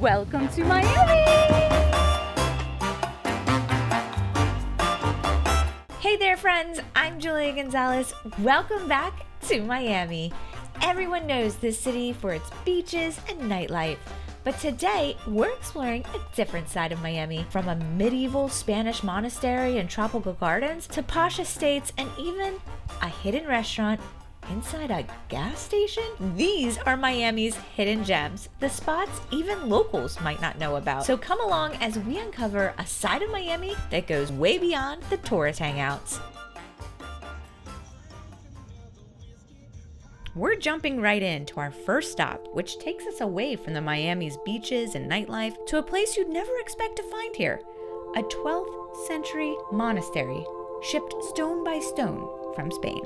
Welcome to Miami! Hey there friends, I'm Julia Gonzalez. Welcome back to Miami. Everyone knows this city for its beaches and nightlife. But today, we're exploring a different side of Miami, from a medieval Spanish monastery and tropical gardens to posh estates and even a hidden restaurant inside a gas station. These are Miami's hidden gems, the spots even locals might not know about. So come along as we uncover a side of Miami that goes way beyond the tourist hangouts. We're jumping right into our first stop, which takes us away from the Miami's beaches and nightlife to a place you'd never expect to find here, a 12th century monastery shipped stone by stone from Spain.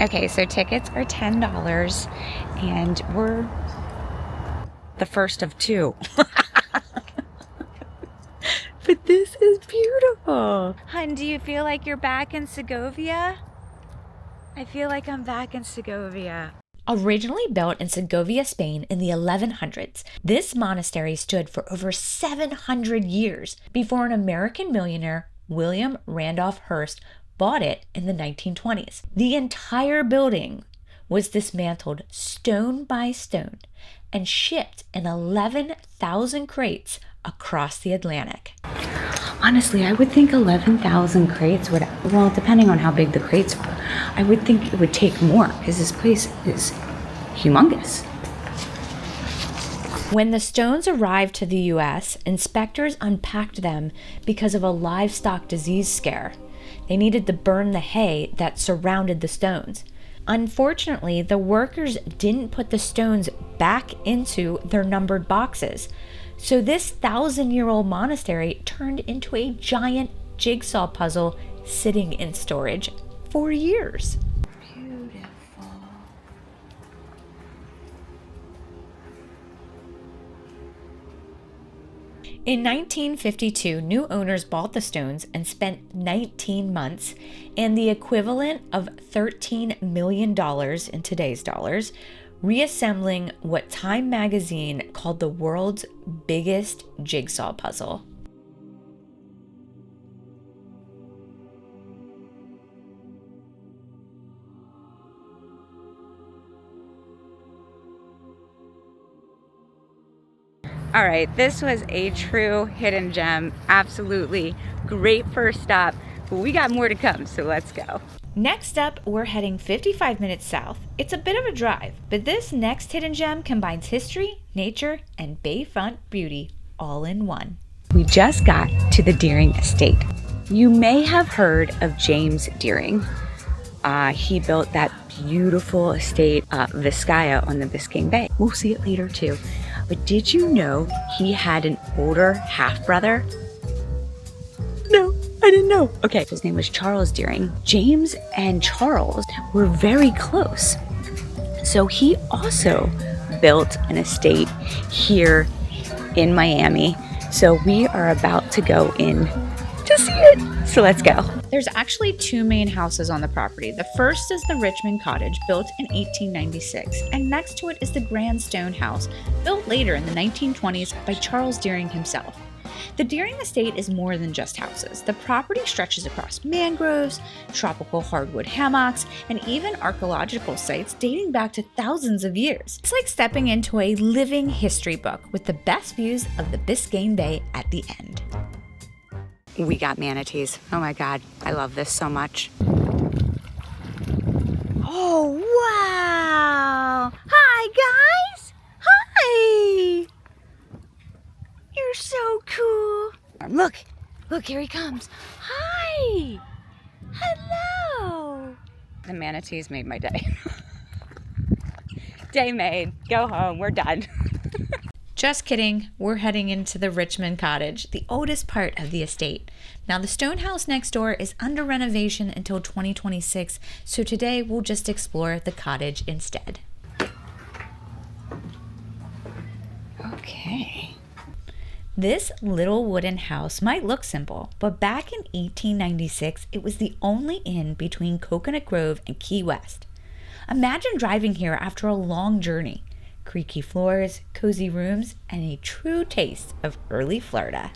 Okay, so tickets are $10 and we're the first of two. But this is beautiful. Hun, do you feel like you're back in Segovia? I feel like I'm back in Segovia. Originally built in Segovia, Spain in the 1100s, this monastery stood for over 700 years before an American millionaire, William Randolph Hearst, bought it in the 1920s. The entire building was dismantled stone by stone and shipped in 11,000 crates across the Atlantic. Honestly, I would think 11,000 crates would, well, depending on how big the crates were, I would think it would take more because this place is humongous. When the stones arrived to the US, inspectors unpacked them because of a livestock disease scare. They needed to burn the hay that surrounded the stones. Unfortunately, the workers didn't put the stones back into their numbered boxes. So this 1,000-year-old monastery turned into a giant jigsaw puzzle sitting in storage for years. Beautiful. In 1952, new owners bought the stones and spent 19 months and the equivalent of $13 million in today's dollars reassembling what Time magazine called the world's biggest jigsaw puzzle. All right, this was a true hidden gem. Absolutely great first stop, but we got more to come, so let's go. Next up, we're heading 55 minutes south. It's a bit of a drive, but this next hidden gem combines history, nature, and bayfront beauty all in one. We just got to the Deering Estate. You may have heard of James Deering. He built that beautiful estate, Vizcaya on the Biscayne Bay. We'll see it later too. But did you know he had an older half-brother? No, I didn't know. Okay, his name was Charles Deering. James and Charles were very close. So he also built an estate here in Miami. So we are about to go in to see it. So let's go. There's actually two main houses on the property. The first is the Richmond Cottage, built in 1896, and next to it is the Grand Stone House, built later in the 1920s by Charles Deering himself. The Deering Estate is more than just houses. The property stretches across mangroves, tropical hardwood hammocks, and even archaeological sites dating back to thousands of years. It's like stepping into a living history book with the best views of the Biscayne Bay at the end. We got manatees. Oh my God, I love this so much. Oh, wow. Hi, guys. Hi. You're so cool. Look, here he comes. Hi. Hello. The manatees made my day. Day made. Go home, we're done. Just kidding, we're heading into the Richmond Cottage, the oldest part of the estate. Now the stone house next door is under renovation until 2026, so today we'll just explore the cottage instead. Okay. This little wooden house might look simple, but back in 1896, it was the only inn between Coconut Grove and Key West. Imagine driving here after a long journey. Creaky floors, cozy rooms, and a true taste of early Florida.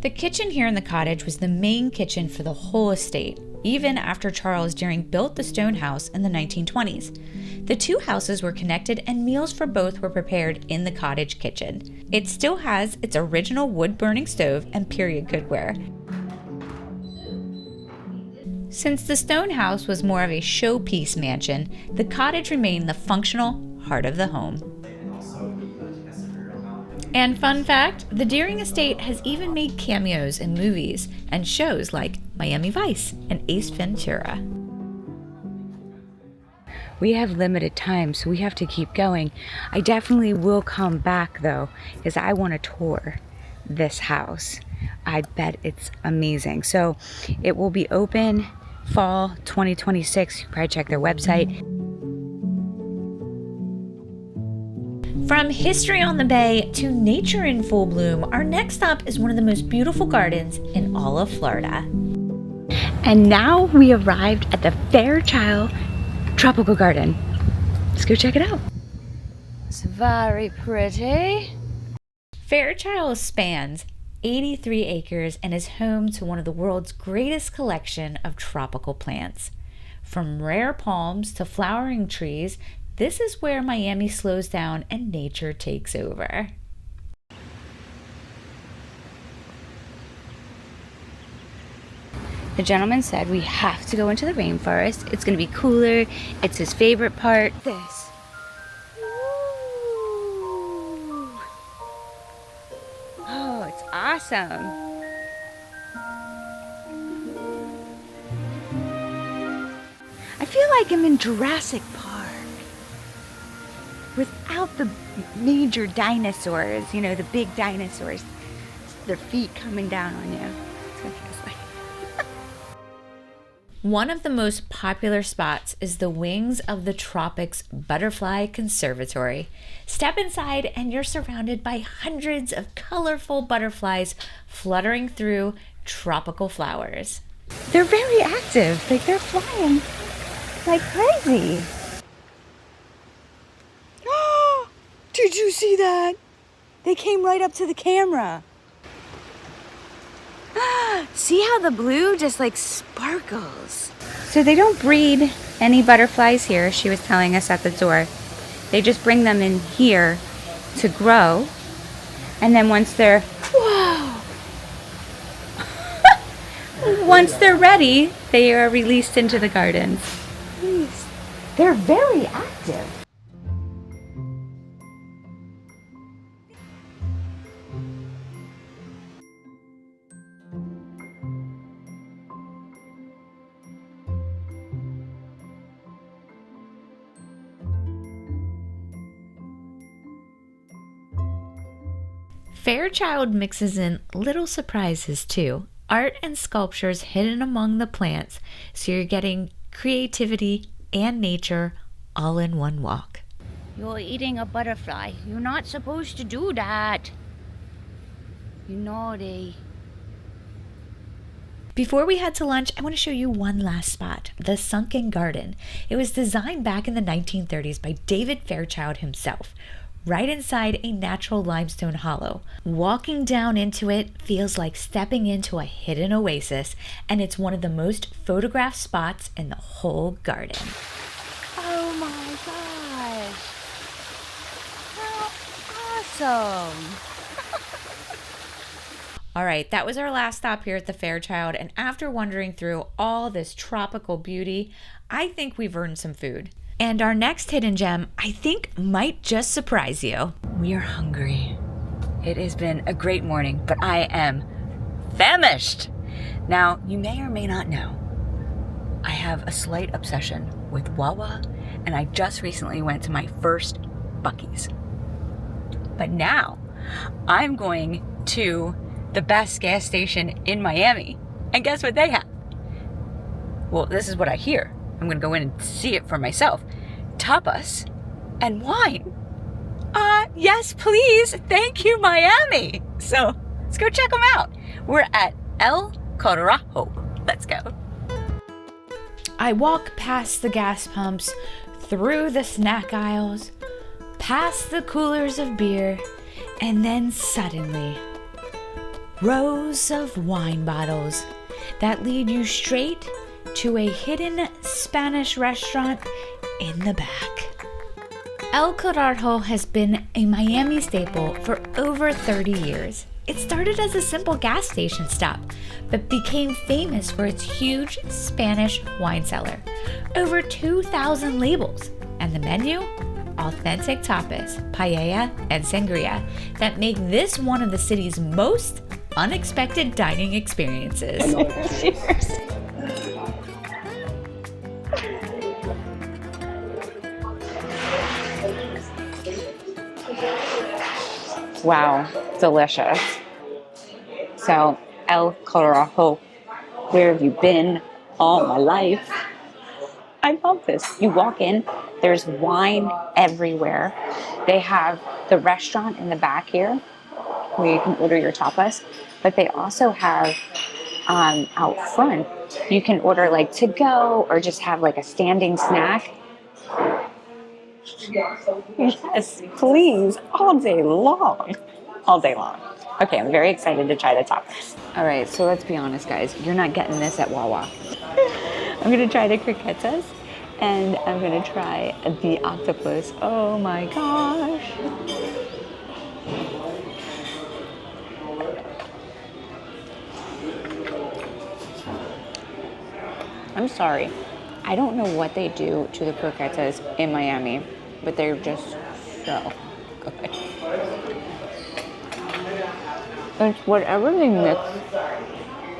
The kitchen here in the cottage was the main kitchen for the whole estate, even after Charles Deering built the stone house in the 1920s. The two houses were connected and meals for both were prepared in the cottage kitchen. It still has its original wood-burning stove and period cookware. Since the stone house was more of a showpiece mansion, the cottage remained the functional heart of the home. And fun fact, the Deering estate has even made cameos in movies and shows like Miami Vice and Ace Ventura. We have limited time, so we have to keep going. I definitely will come back though, because I want to tour this house. I bet it's amazing. So it will be open fall 2026. You can probably check their website. From history on the bay to nature in full bloom, our next stop is one of the most beautiful gardens in all of Florida. And now we arrived at the Fairchild Tropical Garden. Let's go check it out. It's very pretty. Fairchild spans 83 acres and is home to one of the world's greatest collection of tropical plants. From rare palms to flowering trees, this is where Miami slows down and nature takes over. The gentleman said we have to go into the rainforest. It's going to be cooler. It's his favorite part. This. Ooh. Oh, it's awesome. I feel like I'm in Jurassic Park. Without the major dinosaurs, you know, the big dinosaurs, their feet coming down on you. That's what it feels like. One of the most popular spots is the Wings of the Tropics Butterfly Conservatory. Step inside and you're surrounded by hundreds of colorful butterflies fluttering through tropical flowers. They're very active, like they're flying like crazy. Did you see that? They came right up to the camera. See how the blue just like sparkles? So they don't breed any butterflies here, she was telling us at the door. They just bring them in here to grow. And then once they're, whoa! Once they're ready, they are released into the gardens. They're very active. Fairchild mixes in little surprises too. Art and sculptures hidden among the plants, so you're getting creativity and nature all in one walk. You're eating a butterfly. You're not supposed to do that. You're naughty. Before we head to lunch, I want to show you one last spot, the Sunken Garden. It was designed back in the 1930s by David Fairchild himself, right inside a natural limestone hollow. Walking down into it feels like stepping into a hidden oasis, and it's one of the most photographed spots in the whole garden. Oh my gosh! How awesome! All right, that was our last stop here at the Fairchild, and after wandering through all this tropical beauty, I think we've earned some food. And our next hidden gem, I think, might just surprise you. We are hungry. It has been a great morning, but I am famished. Now, you may or may not know, I have a slight obsession with Wawa, and I just recently went to my first Buc-ee's. But now, I'm going to the best gas station in Miami. And guess what they have? Well, this is what I hear. I'm going to go in and see it for myself. Tapas and wine. Yes, please. Thank you, Miami. So let's go check them out. We're at El Carajo. Let's go. I walk past the gas pumps, through the snack aisles, past the coolers of beer, and then suddenly, rows of wine bottles that lead you straight to a hidden Spanish restaurant in the back. El Carajo has been a Miami staple for over 30 years. It started as a simple gas station stop, but became famous for its huge Spanish wine cellar. Over 2,000 labels, and the menu? Authentic tapas, paella, and sangria that make this one of the city's most unexpected dining experiences. Cheers. Wow, delicious. So, El Carajo, where have you been all my life? I love this. You walk in, there's wine everywhere. They have the restaurant in the back here where you can order your tapas, but they also have out front, you can order like to go or just have like a standing snack. Yes, please, all day long. All day long. Okay, I'm very excited to try the tapas. All right, so let's be honest, guys. You're not getting this at Wawa. I'm gonna try the croquetas and I'm gonna try the octopus. Oh my gosh. I'm sorry. I don't know what they do to the croquetas in Miami, but they're just so good. It's whatever they mix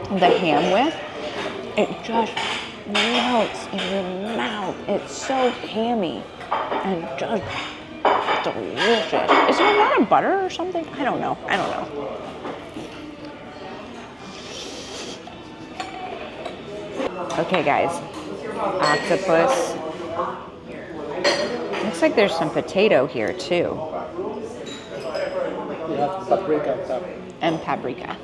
the ham with, it just melts in your mouth. It's so hammy and just delicious. Is there a lot of butter or something? I don't know. Okay, guys. Octopus. Looks like there's some potato here too. Yeah, paprika. And paprika.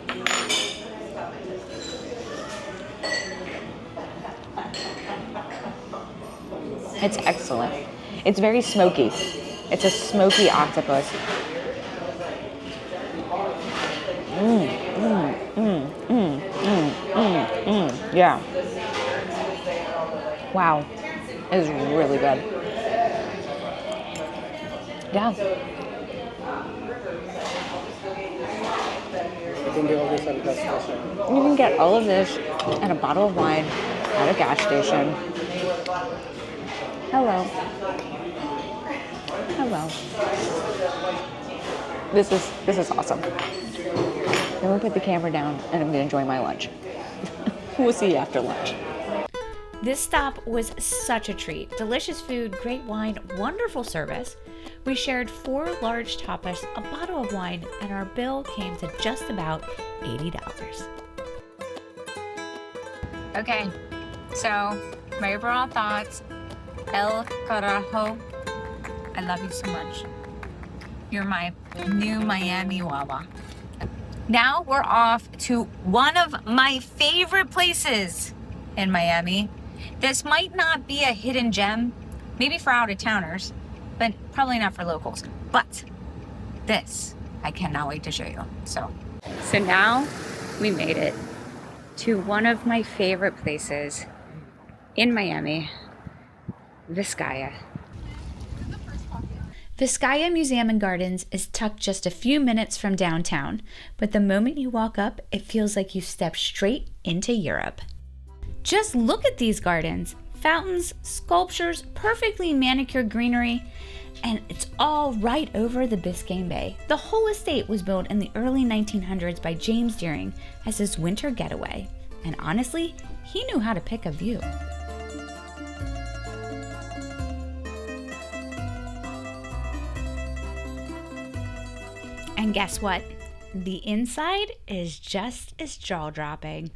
It's excellent. It's very smoky. It's a smoky octopus. Yeah. Wow. It is really good. Yeah. You can get all of this and a bottle of wine at a gas station. Hello. This is awesome. I'm gonna put the camera down and I'm gonna enjoy my lunch. We'll see you after lunch. This stop was such a treat. Delicious food, great wine, wonderful service. We shared 4 large tapas, a bottle of wine, and our bill came to just about $80. Okay, so my overall thoughts, El Carajo, I love you so much. You're my new Miami Wawa. Now we're off to one of my favorite places in Miami. This might not be a hidden gem, maybe for out-of-towners, but probably not for locals. But this, I cannot wait to show you. So now we made it to one of my favorite places in Miami, Vizcaya. Vizcaya Museum Gardens is tucked just a few minutes from downtown, but the moment you walk up, it feels like you step straight into Europe. Just look at these gardens. Fountains, sculptures, perfectly manicured greenery, and it's all right over the Biscayne Bay. The whole estate was built in the early 1900s by James Deering as his winter getaway, and honestly, he knew how to pick a view. And guess what? The inside is just as jaw-dropping.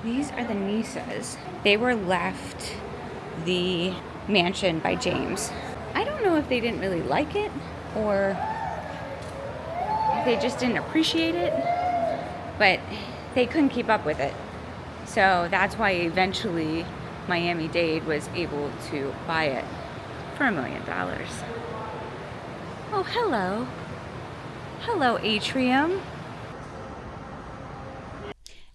These are the Nisas. They were left the mansion by James. I don't know if they didn't really like it or if they just didn't appreciate it, but they couldn't keep up with it. So that's why eventually Miami-Dade was able to buy it for $1 million. Oh, hello. Hello, atrium.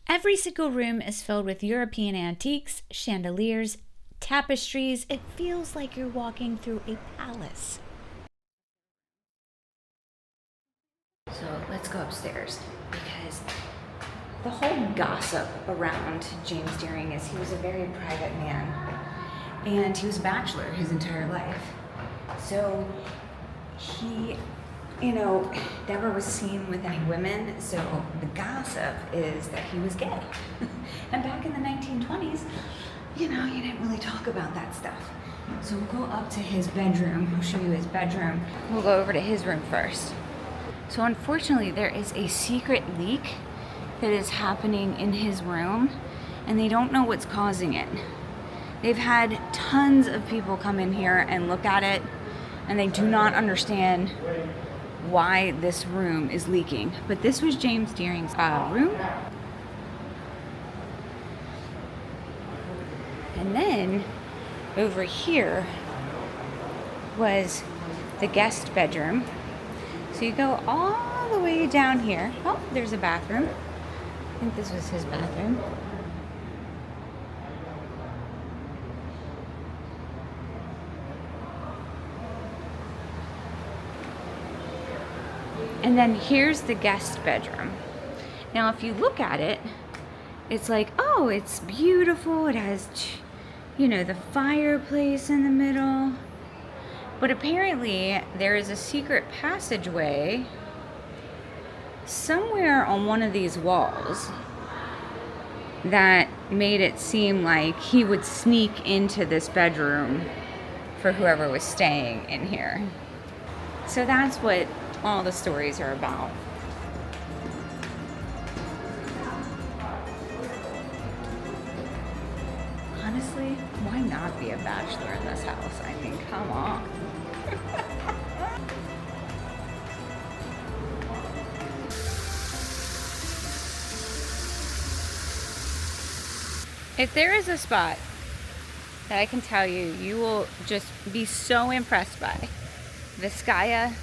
Every single room is filled with European antiques, chandeliers, tapestries. It feels like you're walking through a palace. So let's go upstairs, because the whole gossip around James Deering is he was a very private man, and he was a bachelor his entire life. So he, never was seen with any women, so the gossip is that he was gay. And back in the 1920s, you didn't really talk about that stuff. So we'll go up to his bedroom. I'll show you his bedroom. We'll go over to his room first. So unfortunately, there is a secret leak that is happening in his room, and they don't know what's causing it. They've had tons of people come in here and look at it, and they do not understand why this room is leaking. But this was James Deering's room. And then over here was the guest bedroom. So you go all the way down here. Oh, there's a bathroom. I think this was his bathroom. And then here's the guest bedroom. Now, if you look at it, it's like, oh, it's beautiful. It has, the fireplace in the middle. But apparently, there is a secret passageway somewhere on one of these walls that made it seem like he would sneak into this bedroom for whoever was staying in here. So that's what all the stories are about. Honestly, why not be a bachelor in this house? I mean, come on. If there is a spot that I can tell you, you will just be so impressed by, Vizcaya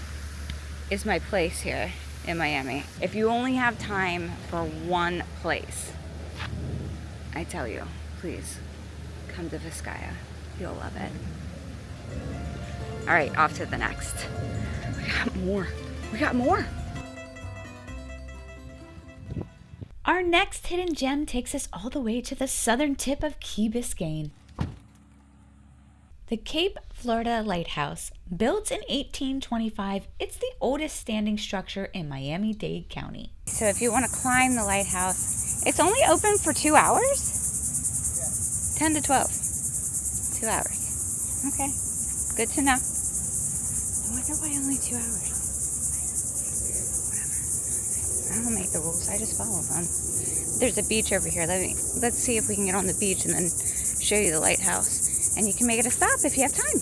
is my place here in Miami. If you only have time for one place, I tell you, please come to Vizcaya. You'll love it. All right, off to the next. We got more. Our next hidden gem takes us all the way to the southern tip of Key Biscayne. The Cape Florida Lighthouse, built in 1825, it's the oldest standing structure in Miami-Dade County. So if you want to climb the lighthouse, it's only open for 2 hours? 10 to 12. 2 hours. Okay, good to know. I wonder why only 2 hours. Whatever. I don't make the rules, I just follow them. There's a beach over here. Let's see if we can get on the beach and then show you the lighthouse. And you can make it a stop if you have time.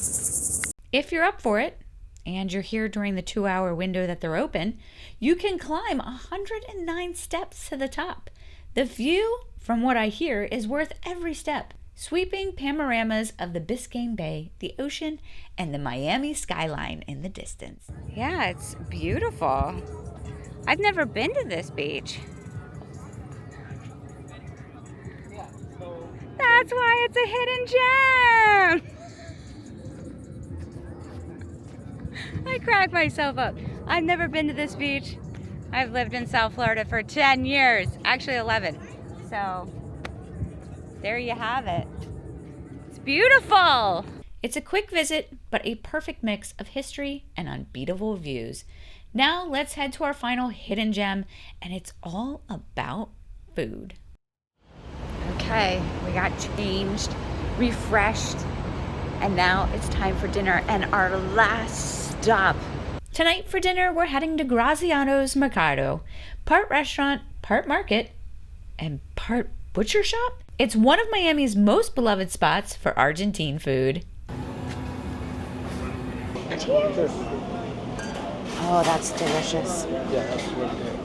If you're up for it, and you're here during the 2-hour window that they're open, you can climb 109 steps to the top. The view, from what I hear, is worth every step. Sweeping panoramas of the Biscayne Bay, the ocean, and the Miami skyline in the distance. Yeah, it's beautiful. I've never been to this beach. That's why it's a hidden gem. I crack myself up. I've never been to this beach. I've lived in South Florida for 10 years, actually 11. So there you have it. It's beautiful. It's a quick visit, but a perfect mix of history and unbeatable views. Now let's head to our final hidden gem, and it's all about food. Okay, we got changed, refreshed, and now it's time for dinner and our last stop. Tonight for dinner, we're heading to Graziano's Mercado, part restaurant, part market, and part butcher shop. It's one of Miami's most beloved spots for Argentine food. Cheers. Oh, that's delicious. Yeah, that's really good.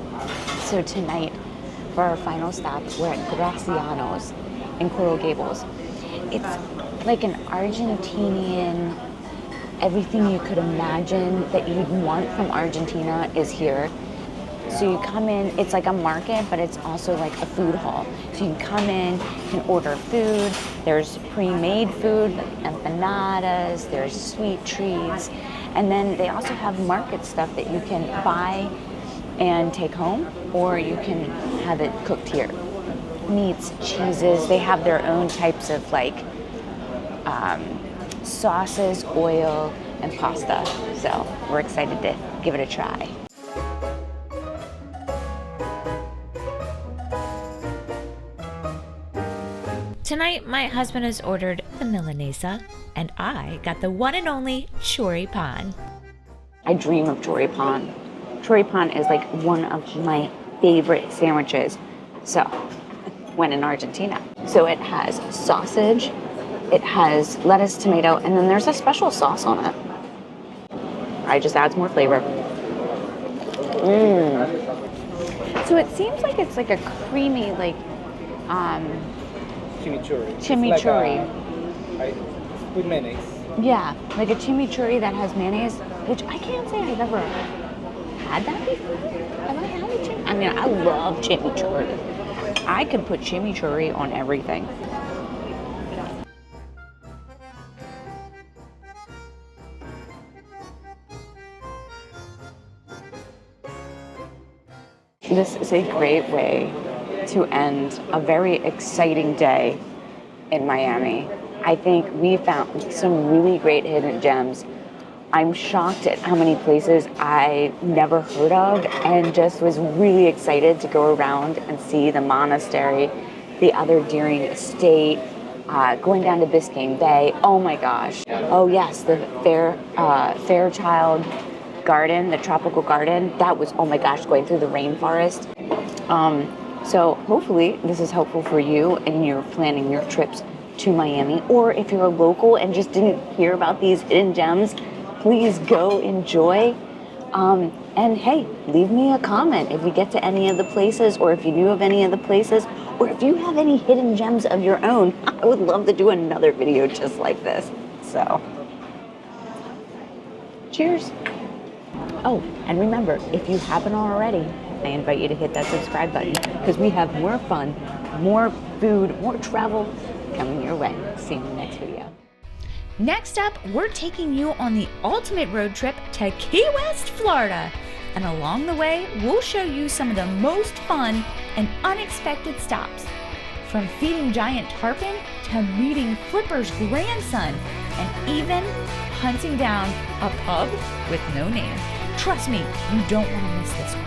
So tonight, for our final stop, we're at Graziano's in Coral Gables. It's like an Argentinian, everything you could imagine that you'd want from Argentina is here. So you come in, it's like a market, but it's also like a food hall. So you can come in, you can order food. There's pre-made food, like empanadas, there's sweet treats. And then they also have market stuff that you can buy and take home, or you can have it cooked here. Meats, cheeses, they have their own types of like sauces, oil, and pasta. So we're excited to give it a try. Tonight, my husband has ordered the Milanesa, and I got the one and only choripan. I dream of choripan. Choripan is like one of my favorite sandwiches. So, when in Argentina. So it has sausage, it has lettuce, tomato, and then there's a special sauce on it. It just adds more flavor. So it seems like it's like a creamy, like, chimichurri. Like with mayonnaise. Yeah, like a chimichurri that has mayonnaise, which I can't say I've ever had that before. Have I had a chimichurri? I mean, I love chimichurri. I could put chimichurri on everything. This is a great way to end a very exciting day in Miami. I think we found some really great hidden gems. I'm shocked at how many places I never heard of, and just was really excited to go around and see the Monastery, the other Deering Estate, going down to Biscayne Bay. Oh my gosh. Oh yes, the Fairchild Garden, the Tropical Garden. That was, oh my gosh, going through the rainforest. So hopefully this is helpful for you and you're planning your trips to Miami, or if you're a local and just didn't hear about these hidden gems, please go enjoy. And hey, leave me a comment if you get to any of the places, or if you knew of any of the places, or if you have any hidden gems of your own. I would love to do another video just like this. So, cheers. Oh, and remember, if you haven't already, I invite you to hit that subscribe button, because we have more fun, more food, more travel coming your way. See you in the next video. Next up, we're taking you on the ultimate road trip to Key West, Florida. And along the way, we'll show you some of the most fun and unexpected stops. From feeding giant tarpon to meeting Flipper's grandson, and even hunting down a pub with no name. Trust me, you don't want to miss this one.